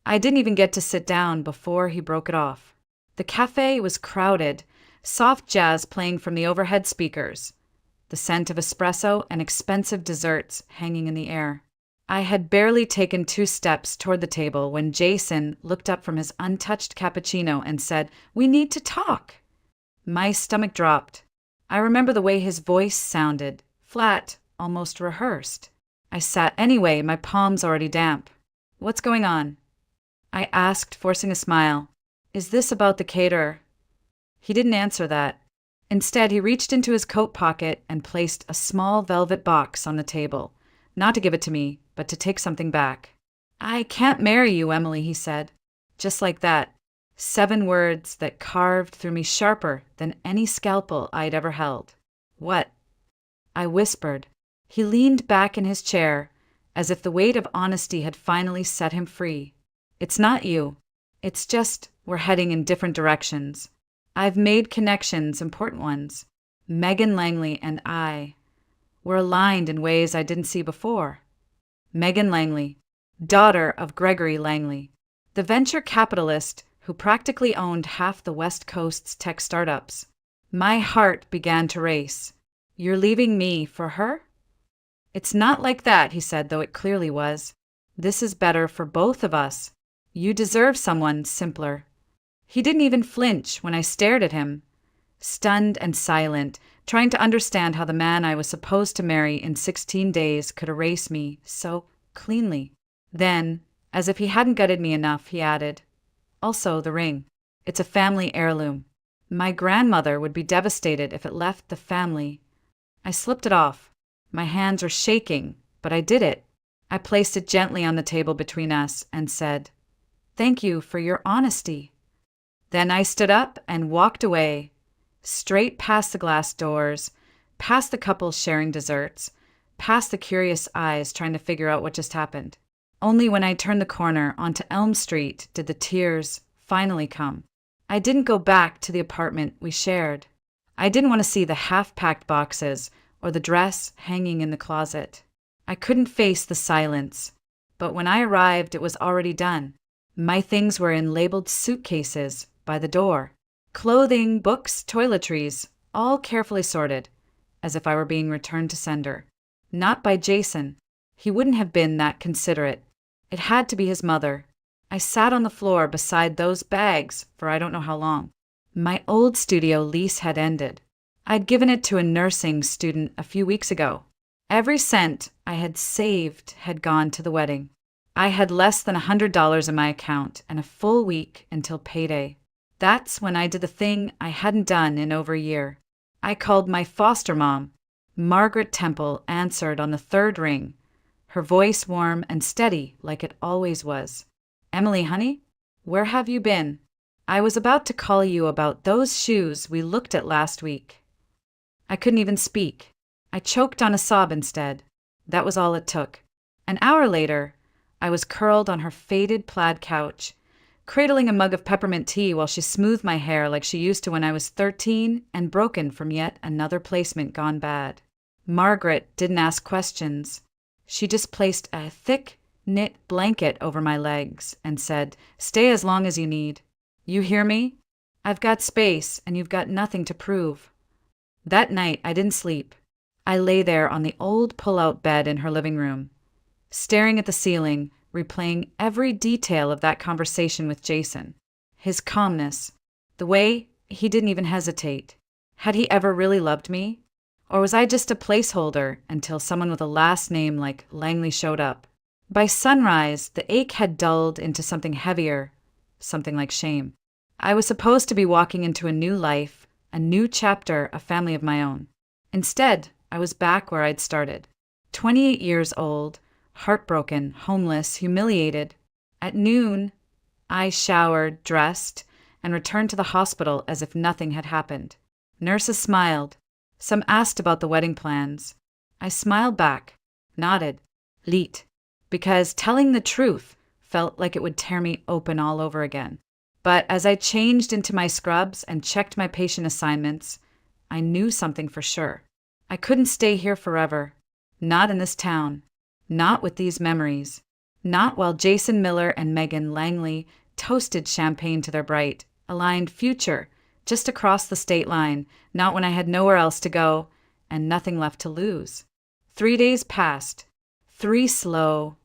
I didn't even get to sit down before he broke it off. The cafe was crowded, soft jazz playing from the overhead speakers, the scent of espresso and expensive desserts hanging in the air. I had barely taken 2 steps toward the table when Jason looked up from his untouched cappuccino and said, "We need to talk." My stomach dropped. I remember the way his voice sounded, flat, almost rehearsed. I sat anyway, my palms already damp. "What's going on?" I asked, forcing a smile. "Is this about the caterer?" He didn't answer that. Instead, he reached into his coat pocket and placed a small velvet box on the table, not to give it to me, but to take something back. "I can't marry you, Emily," he said. Just like that. 7 words that carved through me sharper than any scalpel I'd ever held. "What?" I whispered. He leaned back in his chair, as if the weight of honesty had finally set him free. "It's not you. It's just we're heading in different directions. I've made connections, important ones. Megan Langley and I were aligned in ways I didn't see before." Megan Langley, daughter of Gregory Langley, the venture capitalist who practically owned half the West Coast's tech startups. My heart began to race. "You're leaving me for her?" "It's not like that," he said, though it clearly was. "This is better for both of us. You deserve someone simpler." He didn't even flinch when I stared at him, stunned and silent, trying to understand how the man I was supposed to marry in 16 days could erase me so cleanly. Then, as if he hadn't gutted me enough, he added, "Also, the ring. It's a family heirloom. My grandmother would be devastated if it left the family." I slipped it off. My hands were shaking, but I did it. I placed it gently on the table between us and said, "Thank you for your honesty." Then I stood up and walked away, straight past the glass doors, past the couple sharing desserts, past the curious eyes trying to figure out what just happened. Only when I turned the corner onto Elm Street did the tears finally come. I didn't go back to the apartment we shared. I didn't want to see the half-packed boxes or the dress hanging in the closet. I couldn't face the silence. But when I arrived, it was already done. My things were in labeled suitcases by the door. Clothing, books, toiletries, all carefully sorted, as if I were being returned to sender. Not by Jason. He wouldn't have been that considerate. It had to be his mother. I sat on the floor beside those bags for I don't know how long. My old studio lease had ended. I'd given it to a nursing student a few weeks ago. Every cent I had saved had gone to the wedding. I had less than $100 in my account and a full week until payday. That's when I did the thing I hadn't done in over a year. I called my foster mom. Margaret Temple answered on the 3rd ring, her voice warm and steady like it always was. "Emily, honey, where have you been? I was about to call you about those shoes we looked at last week." I couldn't even speak. I choked on a sob instead. That was all it took. An hour later, I was curled on her faded plaid couch, cradling a mug of peppermint tea while she smoothed my hair like she used to when I was 13 and broken from yet another placement gone bad. Margaret didn't ask questions. She just placed a thick, knit blanket over my legs and said, "Stay as long as you need. You hear me? I've got space and you've got nothing to prove." That night, I didn't sleep. I lay there on the old pull-out bed in her living room, staring at the ceiling, replaying every detail of that conversation with Jason. His calmness, the way he didn't even hesitate. Had he ever really loved me? Or was I just a placeholder until someone with a last name like Langley showed up? By sunrise, the ache had dulled into something heavier, something like shame. I was supposed to be walking into a new life, a new chapter, a family of my own. Instead, I was back where I'd started. 28 years old, heartbroken, homeless, humiliated. At noon, I showered, dressed, and returned to the hospital as if nothing had happened. Nurses smiled. Some asked about the wedding plans. I smiled back, nodded, leet, because telling the truth felt like it would tear me open all over again. But as I changed into my scrubs and checked my patient assignments, I knew something for sure. I couldn't stay here forever. Not in this town. Not with these memories. Not while Jason Miller and Megan Langley toasted champagne to their bright, aligned future just across the state line, not when I had nowhere else to go and nothing left to lose. 3 days passed. 3 slow,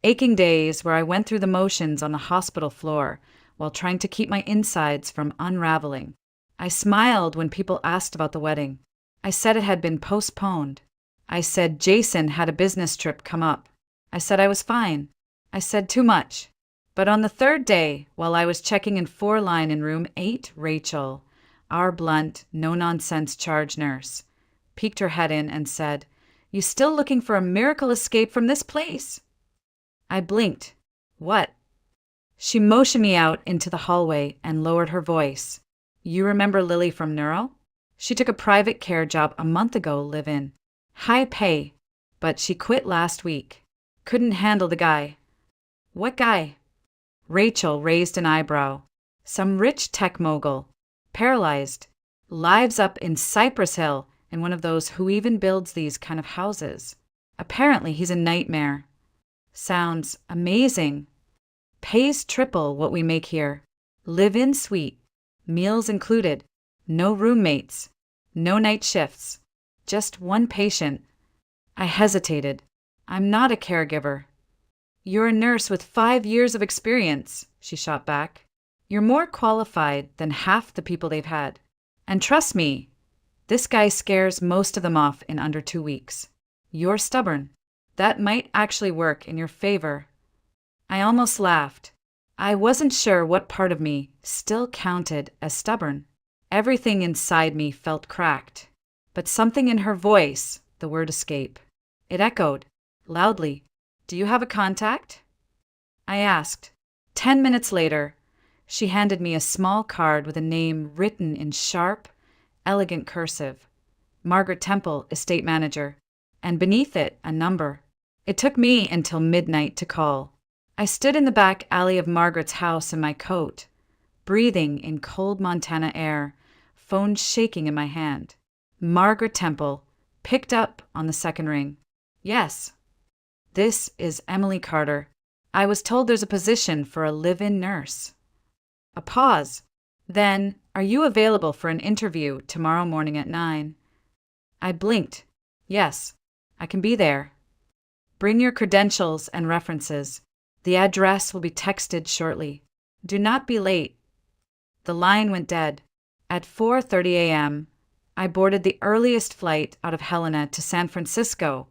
aching days where I went through the motions on the hospital floor while trying to keep my insides from unraveling. I smiled when people asked about the wedding. I said it had been postponed. I said Jason had a business trip come up. I said I was fine. I said too much. But on the 3rd day, while I was checking in 4 line in room 8, Rachel, our blunt, no-nonsense charge nurse, peeked her head in and said, "You still looking for a miracle escape from this place?" I blinked. What? She motioned me out into the hallway and lowered her voice. "You remember Lily from Neuro? She took a private care job a month ago, live-in. High pay, but she quit last week. Couldn't handle the guy." "What guy?" Rachel raised an eyebrow. "Some rich tech mogul. Paralyzed. Lives up in Cypress Hill in one of those who even builds these kind of houses. Apparently he's a nightmare." "Sounds amazing. Pays triple what we make here. Live-in suite. Meals included. No roommates. No night shifts. Just one patient." I hesitated. "I'm not a caregiver." "You're a nurse with 5 years of experience," she shot back. "You're more qualified than half the people they've had. And trust me, this guy scares most of them off in under 2 weeks. You're stubborn. That might actually work in your favor." I almost laughed. I wasn't sure what part of me still counted as stubborn. Everything inside me felt cracked. But something in her voice, the word escape. It echoed, loudly. "Do you have a contact?" I asked. 10 minutes later, she handed me a small card with a name written in sharp, elegant cursive. Margaret Temple, estate manager. And beneath it, a number. It took me until midnight to call. I stood in the back alley of Margaret's house in my coat, breathing in cold Montana air, phone shaking in my hand. Margaret Temple picked up on the second ring. "Yes." "This is Emily Carter. I was told there's a position for a live-in nurse." A pause. Then, "Are you available for an interview tomorrow morning at 9? I blinked. "Yes, I can be there." "Bring your credentials and references. The address will be texted shortly. Do not be late." The line went dead. At 4:30 a.m., I boarded the earliest flight out of Helena to San Francisco,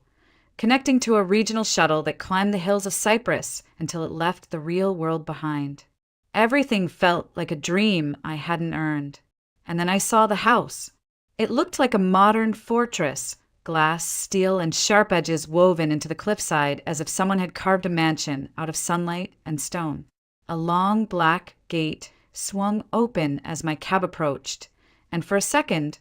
connecting to a regional shuttle that climbed the hills of Cyprus until it left the real world behind. Everything felt like a dream I hadn't earned. And then I saw the house. It looked like a modern fortress, glass, steel, and sharp edges woven into the cliffside as if someone had carved a mansion out of sunlight and stone. A long black gate swung open as my cab approached, and for a second,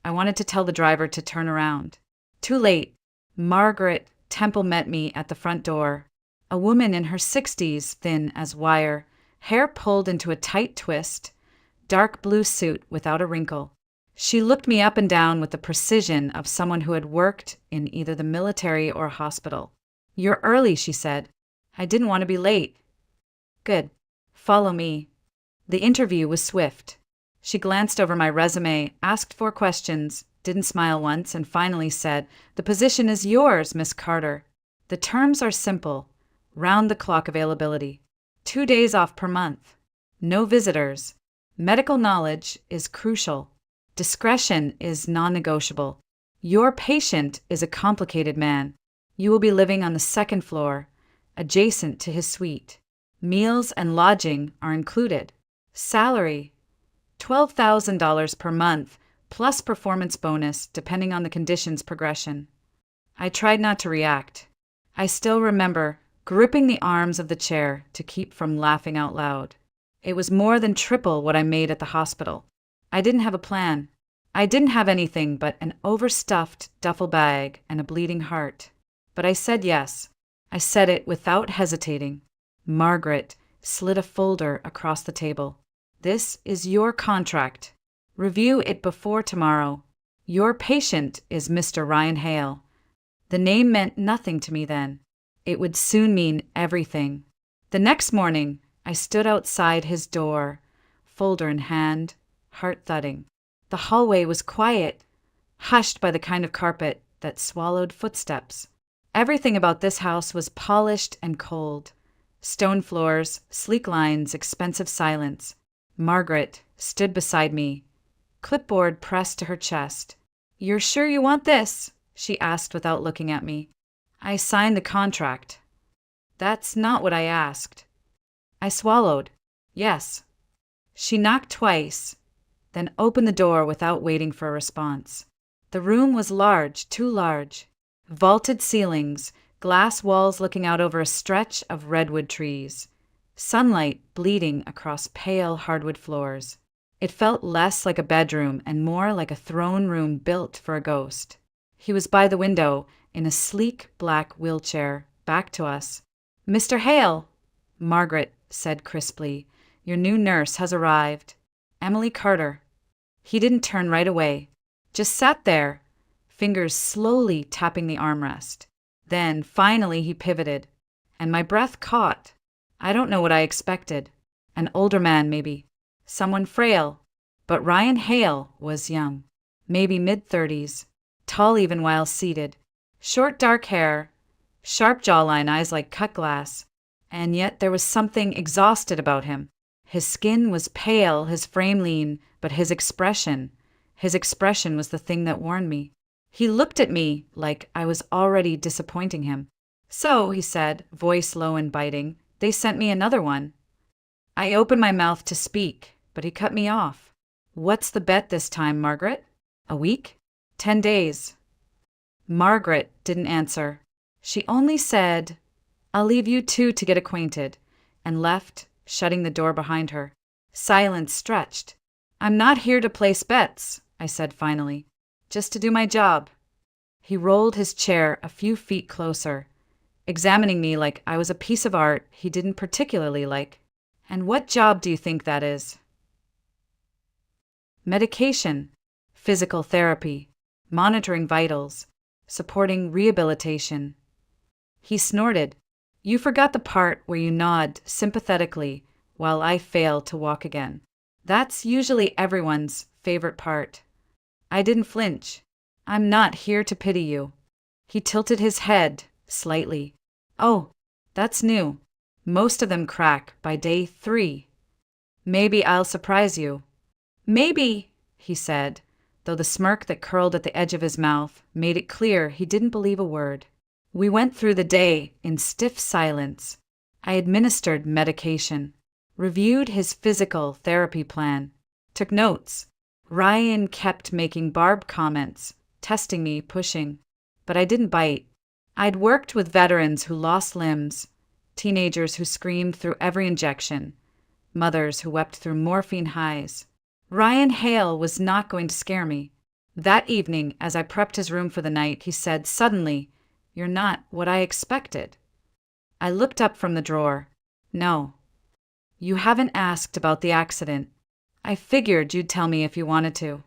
I wanted to tell the driver to turn around. Too late. Margaret Temple met me at the front door. A woman in her 60s, thin as wire, hair pulled into a tight twist, dark blue suit without a wrinkle. She looked me up and down with the precision of someone who had worked in either the military or a hospital. "You're early," she said. "I didn't want to be late." "Good. Follow me." The interview was swift. She glanced over my resume, asked 4 questions, didn't smile once, and finally said, "The position is yours, Miss Carter. The terms are simple. Round-the-clock availability. 2 days off per month. No visitors. Medical knowledge is crucial. Discretion is non-negotiable. Your patient is a complicated man. You will be living on the 2nd floor, adjacent to his suite. Meals and lodging are included. Salary, $12,000 per month, plus performance bonus depending on the condition's progression." I tried not to react. I still remember gripping the arms of the chair to keep from laughing out loud. It was more than triple what I made at the hospital. I didn't have a plan. I didn't have anything but an overstuffed duffel bag and a bleeding heart. But I said yes. I said it without hesitating. Margaret slid a folder across the table. "This is your contract. Review it before tomorrow. Your patient is Mr. Ryan Hale." The name meant nothing to me then. It would soon mean everything. The next morning, I stood outside his door, folder in hand, heart thudding. The hallway was quiet, hushed by the kind of carpet that swallowed footsteps. Everything about this house was polished and cold. Stone floors, sleek lines, expensive silence. Margaret stood beside me, clipboard pressed to her chest. "You're sure you want this?" she asked without looking at me. I signed the contract. "That's not what I asked." I swallowed. "Yes." She knocked twice, then opened the door without waiting for a response. The room was large, too large. Vaulted ceilings, glass walls looking out over a stretch of redwood trees. Sunlight bleeding across pale hardwood floors. It felt less like a bedroom and more like a throne room built for a ghost. He was by the window, in a sleek black wheelchair, back to us. "Mr. Hale," Margaret said crisply, "your new nurse has arrived. Emily Carter." He didn't turn right away, just sat there, fingers slowly tapping the armrest. Then, finally, he pivoted, and my breath caught. I don't know what I expected. An older man, maybe. Someone frail. But Ryan Hale was young. Maybe mid-30s. Tall even while seated. Short dark hair. Sharp jawline, eyes like cut glass. And yet there was something exhausted about him. His skin was pale, his frame lean, but his expression was the thing that warned me. He looked at me like I was already disappointing him. "So," he said, voice low and biting, "they sent me another one." I opened my mouth to speak, but he cut me off. "What's the bet this time, Margaret? A week? 10 days?" Margaret didn't answer. She only said, "I'll leave you two to get acquainted," and left, shutting the door behind her. Silence stretched. "I'm not here to place bets," I said finally. "Just to do my job." He rolled his chair a few feet closer, examining me like I was a piece of art he didn't particularly like. "And what job do you think that is?" "Medication, physical therapy, monitoring vitals, supporting rehabilitation." He snorted. "You forgot the part where you nod sympathetically while I fail to walk again. That's usually everyone's favorite part." I didn't flinch. "I'm not here to pity you." He tilted his head slightly. "Oh, that's new. Most of them crack by day 3. Maybe I'll surprise you." "Maybe," he said, though the smirk that curled at the edge of his mouth made it clear he didn't believe a word. We went through the day in stiff silence. I administered medication, reviewed his physical therapy plan, took notes. Ryan kept making Barb comments, testing me, pushing. But I didn't bite. I'd worked with veterans who lost limbs, teenagers who screamed through every injection, mothers who wept through morphine highs. Ryan Hale was not going to scare me. That evening, as I prepped his room for the night, he said suddenly, "You're not what I expected." I looked up from the drawer. "No." "You haven't asked about the accident. I figured you'd tell me if you wanted to."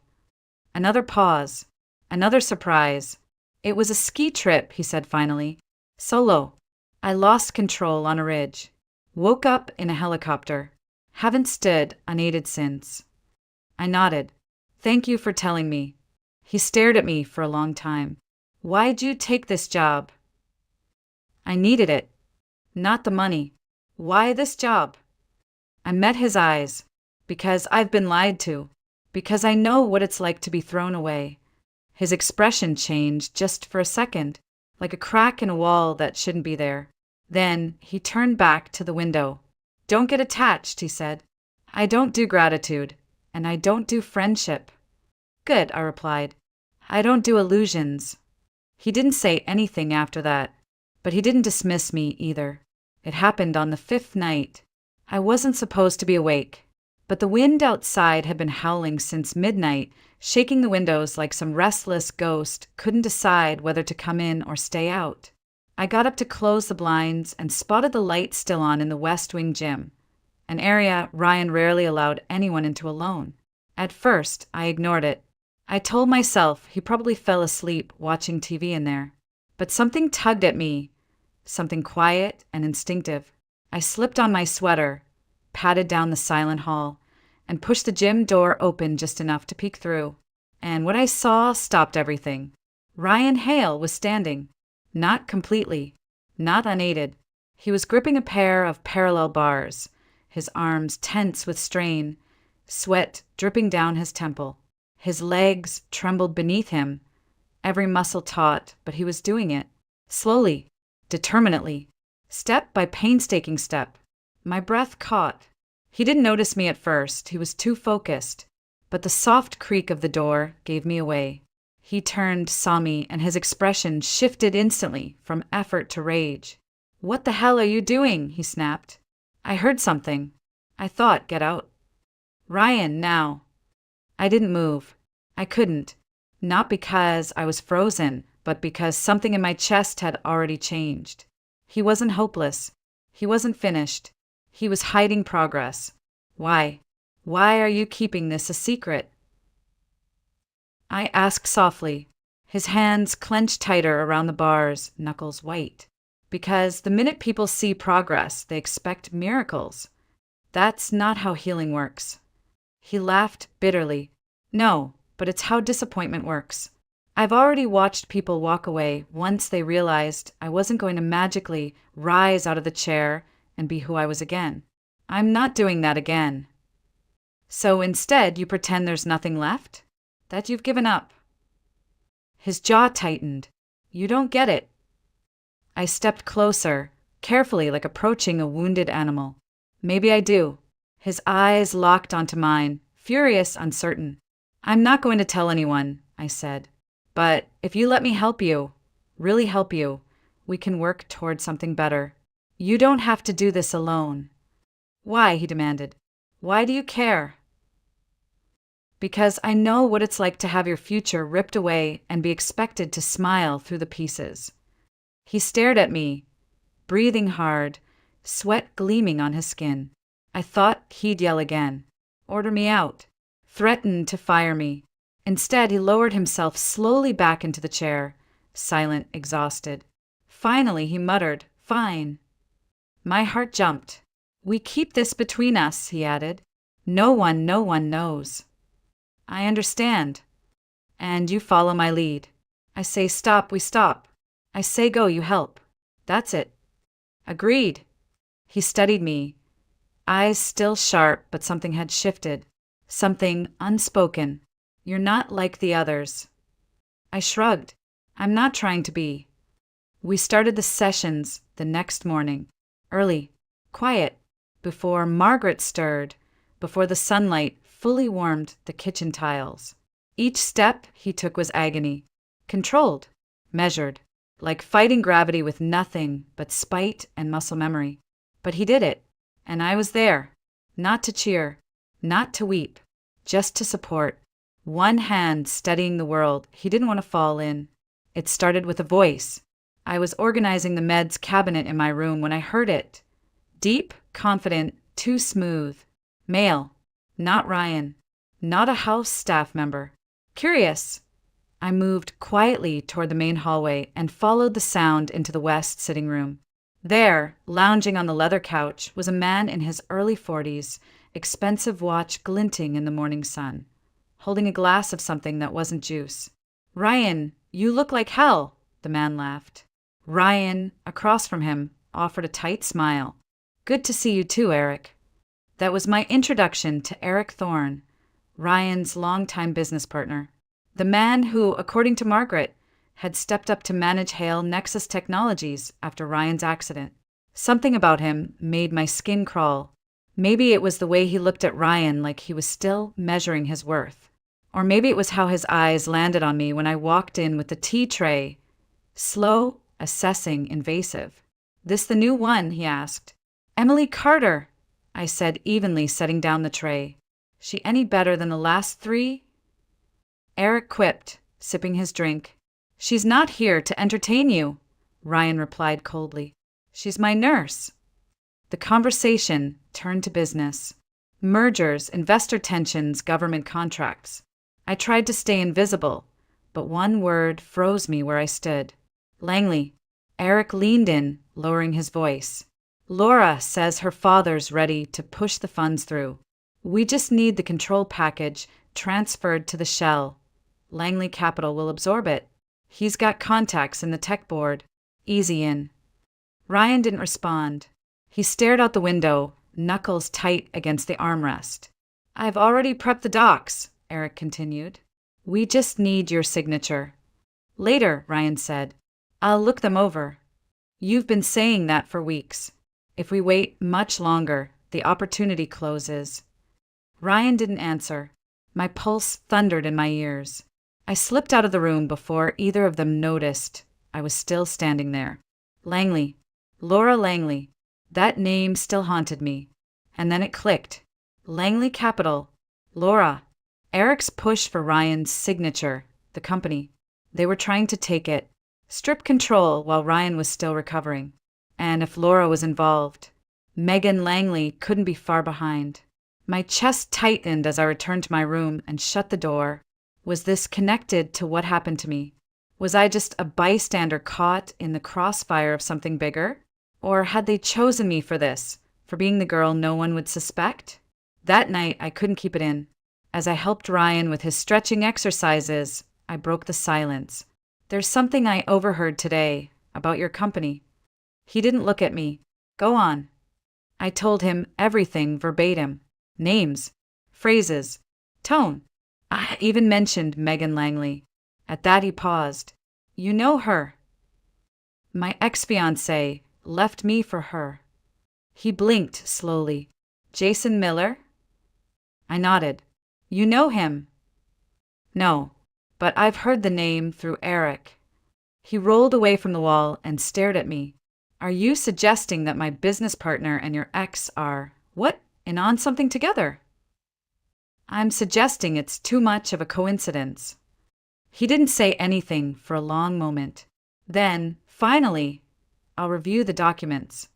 Another pause. Another surprise. "It was a ski trip," he said finally. "Solo. I lost control on a ridge. Woke up in a helicopter. Haven't stood unaided since." I nodded. "Thank you for telling me." He stared at me for a long time. "Why'd you take this job?" "I needed it. Not the money." "Why this job?" I met his eyes. "Because I've been lied to. Because I know what it's like to be thrown away." His expression changed just for a second, like a crack in a wall that shouldn't be there. Then he turned back to the window. "Don't get attached," he said. "I don't do gratitude, and I don't do friendship." "Good," I replied. "I don't do illusions." He didn't say anything after that, but he didn't dismiss me either. It happened on the 5th night. I wasn't supposed to be awake, but the wind outside had been howling since midnight, shaking the windows like some restless ghost couldn't decide whether to come in or stay out. I got up to close the blinds and spotted the light still on in the West Wing gym, an area Ryan rarely allowed anyone into alone. At first, I ignored it. I told myself he probably fell asleep watching TV in there. But something tugged at me, something quiet and instinctive. I slipped on my sweater, padded down the silent hall, and pushed the gym door open just enough to peek through. And what I saw stopped everything. Ryan Hale was standing. Not completely, not unaided. He was gripping a pair of parallel bars, his arms tense with strain, sweat dripping down his temple. His legs trembled beneath him, every muscle taut, but he was doing it. Slowly, determinately, step by painstaking step. My breath caught. He didn't notice me at first, he was too focused, but the soft creak of the door gave me away. He turned, saw me, and his expression shifted instantly from effort to rage. "What the hell are you doing?" he snapped. "I heard something. I thought, get out." "Ryan, now." I didn't move. I couldn't. Not because I was frozen, but because something in my chest had already changed. He wasn't hopeless. He wasn't finished. He was hiding progress. Why? Why are you keeping this a secret? I asked softly, his hands clenched tighter around the bars, knuckles white. Because the minute people see progress, they expect miracles. That's not how healing works. He laughed bitterly. No, but it's how disappointment works. I've already watched people walk away once they realized I wasn't going to magically rise out of the chair and be who I was again. I'm not doing that again. So instead, you pretend there's nothing left? That you've given up? His jaw tightened. You don't get it. I stepped closer, carefully, like approaching a wounded animal. Maybe I do. His eyes locked onto mine, furious, uncertain. I'm not going to tell anyone, I said. But if you let me help you, really help you, we can work toward something better. You don't have to do this alone. Why? He demanded. Why do you care? Because I know what it's like to have your future ripped away and be expected to smile through the pieces. He stared at me, breathing hard, sweat gleaming on his skin. I thought he'd yell again, order me out, threaten to fire me. Instead, he lowered himself slowly back into the chair, silent, exhausted. Finally, he muttered, "Fine." My heart jumped. "We keep this between us," he added. No one knows." "I understand." "And you follow my lead. I say stop, we stop. I say go, you help. That's it." "Agreed." He studied me, eyes still sharp, but something had shifted. Something unspoken. "You're not like the others." I shrugged. "I'm not trying to be." We started the sessions the next morning. Early, quiet, before Margaret stirred, before the sunlight fully warmed the kitchen tiles. Each step he took was agony. Controlled, measured, like fighting gravity with nothing but spite and muscle memory. But he did it, and I was there, not to cheer, not to weep, just to support. One hand steadying the world he didn't want to fall in. It started with a voice. I was organizing the meds cabinet in my room when I heard it. Deep, confident, too smooth. Male, not Ryan, not a house staff member. Curious. I moved quietly toward the main hallway and followed the sound into the west sitting room. There, lounging on the leather couch, was a man in his early 40s, expensive watch glinting in the morning sun, holding a glass of something that wasn't juice. "Ryan, you look like hell," the man laughed. Ryan, across from him, offered a tight smile. "Good to see you too, Eric." That was my introduction to Eric Thorne, Ryan's longtime business partner. The man who, according to Margaret, had stepped up to manage Hale Nexus Technologies after Ryan's accident. Something about him made my skin crawl. Maybe it was the way he looked at Ryan like he was still measuring his worth. Or maybe it was how his eyes landed on me when I walked in with the tea tray. Slow, assessing, invasive. "This the new one?" he asked. "Emily Carter," I said evenly, setting down the tray. "She any better than the last three?" Eric quipped, sipping his drink. "She's not here to entertain you," Ryan replied coldly. "She's my nurse." The conversation turned to business. Mergers, investor tensions, government contracts. I tried to stay invisible, but one word froze me where I stood. "Langley." Eric leaned in, lowering his voice. Laura says her father's ready to push the funds through. We just need the control package transferred to the shell. Langley Capital will absorb it. He's got contacts in the tech board. Easy in. Ryan didn't respond. He stared out the window, knuckles tight against the armrest. I've already prepped the docs, Eric continued. We just need your signature. Later, Ryan said. I'll look them over. You've been saying that for weeks. If we wait much longer, the opportunity closes. Ryan didn't answer. My pulse thundered in my ears. I slipped out of the room before either of them noticed. I was still standing there. Langley. Laura Langley. That name still haunted me. And then it clicked. Langley Capital. Laura. Eric's push for Ryan's signature. The company. They were trying to take it. Strip control while Ryan was still recovering. And if Laura was involved, Megan Langley couldn't be far behind. My chest tightened as I returned to my room and shut the door. Was this connected to what happened to me? Was I just a bystander caught in the crossfire of something bigger? Or had they chosen me for this, for being the girl no one would suspect? That night, I couldn't keep it in. As I helped Ryan with his stretching exercises, I broke the silence. There's something I overheard today about your company. He didn't look at me. Go on. I told him everything verbatim. Names, phrases, tone. I even mentioned Megan Langley. At that he paused. You know her. My ex-fiancé left me for her. He blinked slowly. Jason Miller? I nodded. You know him? No, but I've heard the name through Eric. He rolled away from the wall and stared at me. Are you suggesting that my business partner and your ex are, what, in on something together? I'm suggesting it's too much of a coincidence. He didn't say anything for a long moment. Then, finally, I'll review the documents.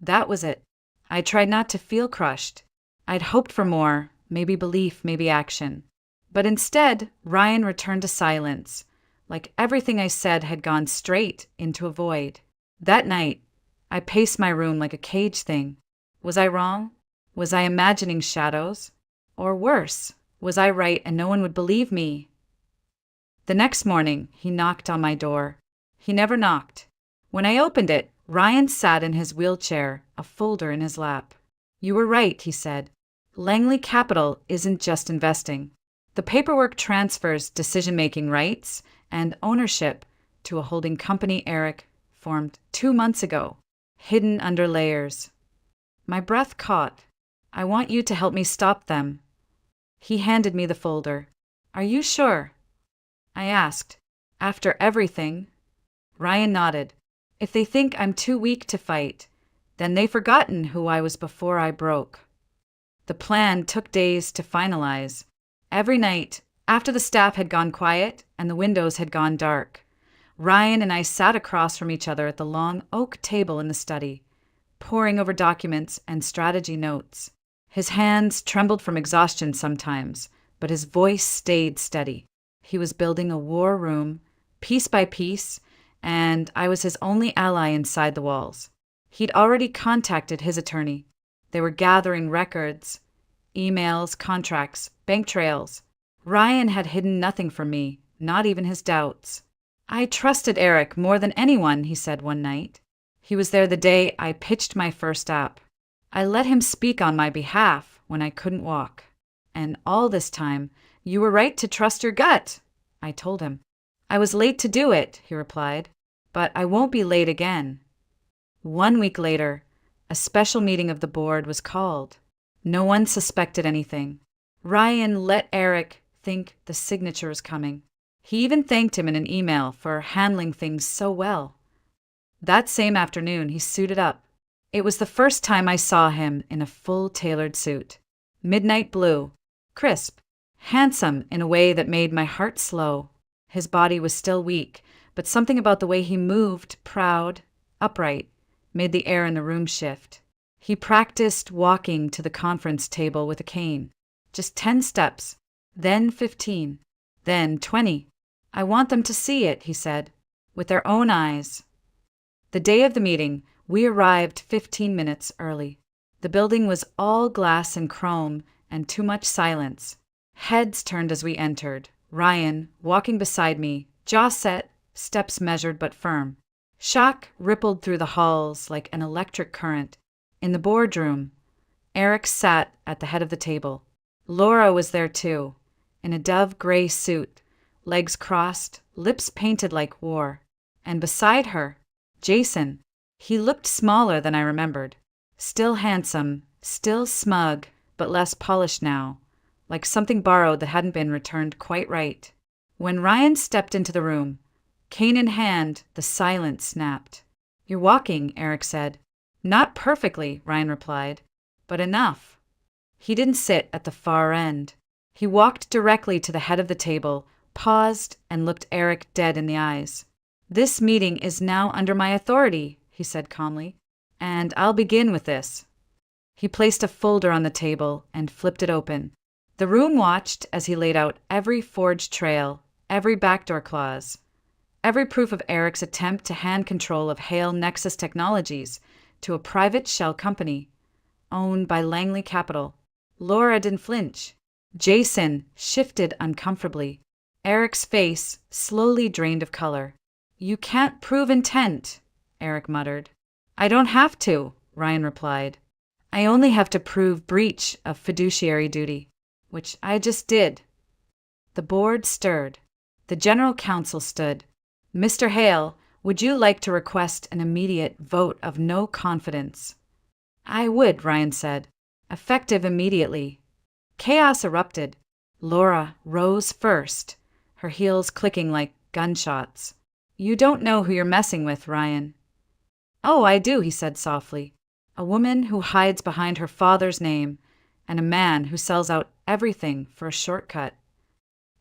That was it. I tried not to feel crushed. I'd hoped for more, maybe belief, maybe action. But instead, Ryan returned to silence, like everything I said had gone straight into a void. That night, I paced my room like a cage thing. Was I wrong? Was I imagining shadows? Or worse, was I right and no one would believe me? The next morning, he knocked on my door. He never knocked. When I opened it, Ryan sat in his wheelchair, a folder in his lap. You were right, he said. Langley Capital isn't just investing. The paperwork transfers decision-making rights and ownership to a holding company Eric formed 2 months ago, hidden under layers. My breath caught. I want you to help me stop them. He handed me the folder. Are you sure? I asked. After everything? Ryan nodded. If they think I'm too weak to fight, then they've forgotten who I was before I broke. The plan took days to finalize. Every night, after the staff had gone quiet and the windows had gone dark, Ryan and I sat across from each other at the long oak table in the study, poring over documents and strategy notes. His hands trembled from exhaustion sometimes, but his voice stayed steady. He was building a war room, piece by piece, and I was his only ally inside the walls. He'd already contacted his attorney. They were gathering records, emails, contracts, bank trails. Ryan had hidden nothing from me, not even his doubts. I trusted Eric more than anyone, he said one night. He was there the day I pitched my first app. I let him speak on my behalf when I couldn't walk. And all this time, you were right to trust your gut, I told him. I was late to do it, he replied, but I won't be late again. 1 week later, a special meeting of the board was called. No one suspected anything. Ryan let Eric think the signature was coming. He even thanked him in an email for handling things so well. That same afternoon, he suited up. It was the first time I saw him in a full tailored suit. Midnight blue, crisp, handsome in a way that made my heart slow. His body was still weak, but something about the way he moved, proud, upright, made the air in the room shift. He practiced walking to the conference table with a cane. Just 10 steps, then 15, then 20. I want them to see it, he said, with their own eyes. The day of the meeting, we arrived 15 minutes early. The building was all glass and chrome and too much silence. Heads turned as we entered. Ryan, walking beside me, jaw set, steps measured but firm. Shock rippled through the halls like an electric current. In the boardroom, Eric sat at the head of the table. Laura was there too, in a dove-gray suit, legs crossed, lips painted like war. And beside her, Jason. He looked smaller than I remembered. Still handsome, still smug, but less polished now, like something borrowed that hadn't been returned quite right. When Ryan stepped into the room, cane in hand, the silence snapped. "You're walking," Eric said. "Not perfectly," Ryan replied, "but enough." He didn't sit at the far end. He walked directly to the head of the table, paused, and looked Eric dead in the eyes. "This meeting is now under my authority," he said calmly, "and I'll begin with this." He placed a folder on the table and flipped it open. The room watched as he laid out every forged trail, every backdoor clause, every proof of Eric's attempt to hand control of Hale Nexus Technologies to a private shell company owned by Langley Capital. Laura didn't flinch. Jason shifted uncomfortably. Eric's face slowly drained of color. "You can't prove intent," Eric muttered. "I don't have to," Ryan replied. "I only have to prove breach of fiduciary duty, which I just did." The board stirred. The general counsel stood. "Mr. Hale, would you like to request an immediate vote of no confidence?" "I would," Ryan said. "Effective immediately." Chaos erupted. Laura rose first, her heels clicking like gunshots. "You don't know who you're messing with, Ryan." "Oh, I do," he said softly. "A woman who hides behind her father's name, and a man who sells out everything for a shortcut."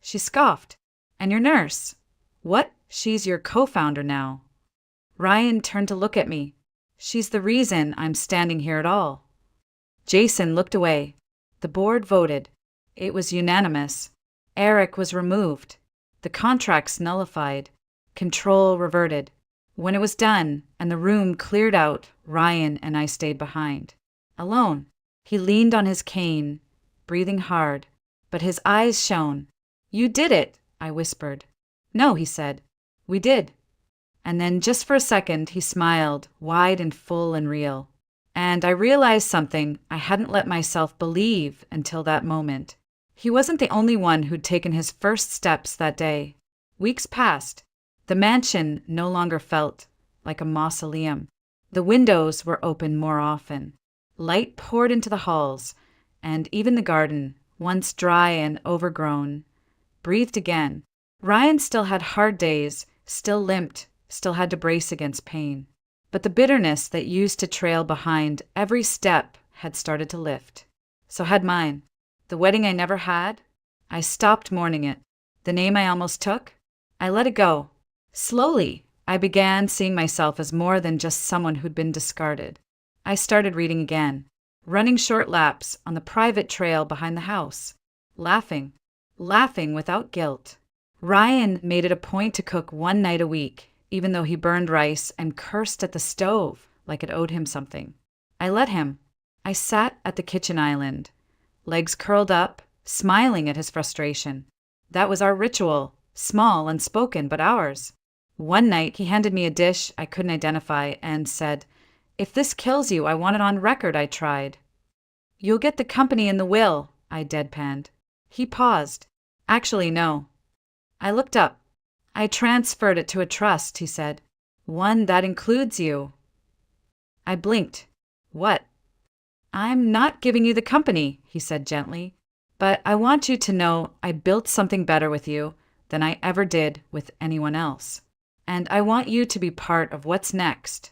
She scoffed. "And your nurse?" "What? She's your co-founder now." Ryan turned to look at me. "She's the reason I'm standing here at all." Jason looked away. The board voted. It was unanimous. Eric was removed. The contracts nullified. Control reverted. When it was done and the room cleared out, Ryan and I stayed behind. Alone. He leaned on his cane, breathing hard, but his eyes shone. "You did it," I whispered. "No," he said. "We did." And then just for a second he smiled, wide and full and real. And I realized something I hadn't let myself believe until that moment. He wasn't the only one who'd taken his first steps that day. Weeks passed. The mansion no longer felt like a mausoleum. The windows were open more often. Light poured into the halls, and even the garden, once dry and overgrown, breathed again. Ryan still had hard days, still limped, still had to brace against pain. But the bitterness that used to trail behind every step had started to lift. So had mine. The wedding I never had, I stopped mourning it. The name I almost took, I let it go. Slowly, I began seeing myself as more than just someone who'd been discarded. I started reading again, running short laps on the private trail behind the house, laughing without guilt. Ryan made it a point to cook one night a week, even though he burned rice and cursed at the stove like it owed him something. I let him. I sat at the kitchen island, legs curled up, smiling at his frustration. That was our ritual, small, unspoken, but ours. One night he handed me a dish I couldn't identify and said, "If this kills you, I want it on record I tried." "You'll get the company in the will," I deadpanned. He paused. "Actually, no." I looked up. "I transferred it to a trust," he said. "One that includes you." I blinked. "What?" "I'm not giving you the company," he said gently. "But I want you to know I built something better with you than I ever did with anyone else. And I want you to be part of what's next."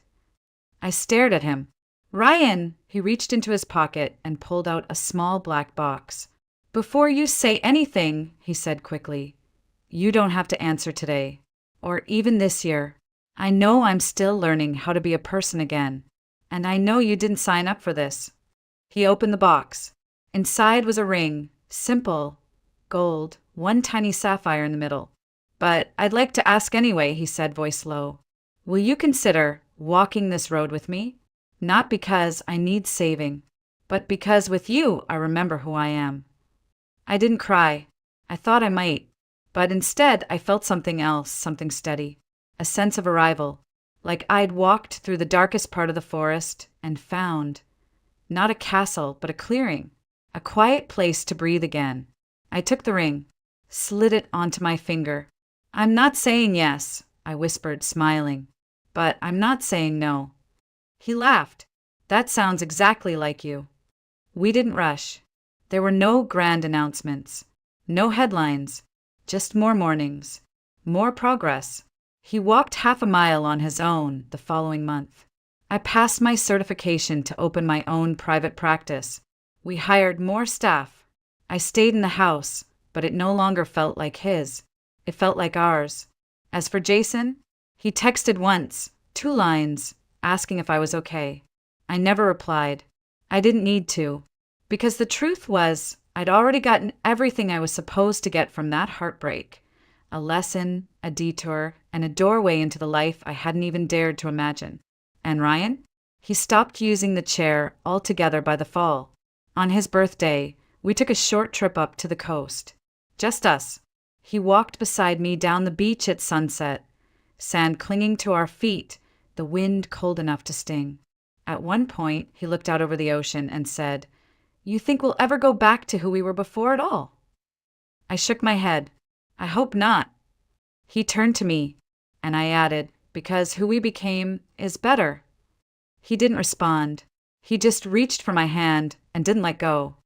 I stared at him. "Ryan!" He reached into his pocket and pulled out a small black box. "Before you say anything," he said quickly, "you don't have to answer today, or even this year. I know I'm still learning how to be a person again, and I know you didn't sign up for this." He opened the box. Inside was a ring, simple, gold, one tiny sapphire in the middle. "But I'd like to ask anyway," he said, voice low. "Will you consider walking this road with me? Not because I need saving, but because with you I remember who I am. I didn't cry. I thought I might. But instead I felt something else, something steady. A sense of arrival. Like I'd walked through the darkest part of the forest and found not a castle, but a clearing. A quiet place to breathe again. I took the ring, slid it onto my finger. I'm not saying yes, I whispered, smiling. But I'm not saying no. He laughed. That sounds exactly like you. We didn't rush. There were no grand announcements. No headlines. Just more mornings. More progress. He walked half a mile on his own the following month. I passed my certification to open my own private practice. We hired more staff. I stayed in the house, but it no longer felt like his. It felt like ours. As for Jason, he texted once, 2 lines, asking if I was okay. I never replied. I didn't need to, because the truth was, I'd already gotten everything I was supposed to get from that heartbreak. A lesson, a detour, and a doorway into the life I hadn't even dared to imagine. And Ryan? He stopped using the chair altogether by the fall. On his birthday, we took a short trip up to the coast. Just us. He walked beside me down the beach at sunset, sand clinging to our feet, the wind cold enough to sting. At one point, he looked out over the ocean and said, "You think we'll ever go back to who we were before at all?" I shook my head. I hope not. He turned to me, and I added, because who we became is better. He didn't respond. He just reached for my hand and didn't let go.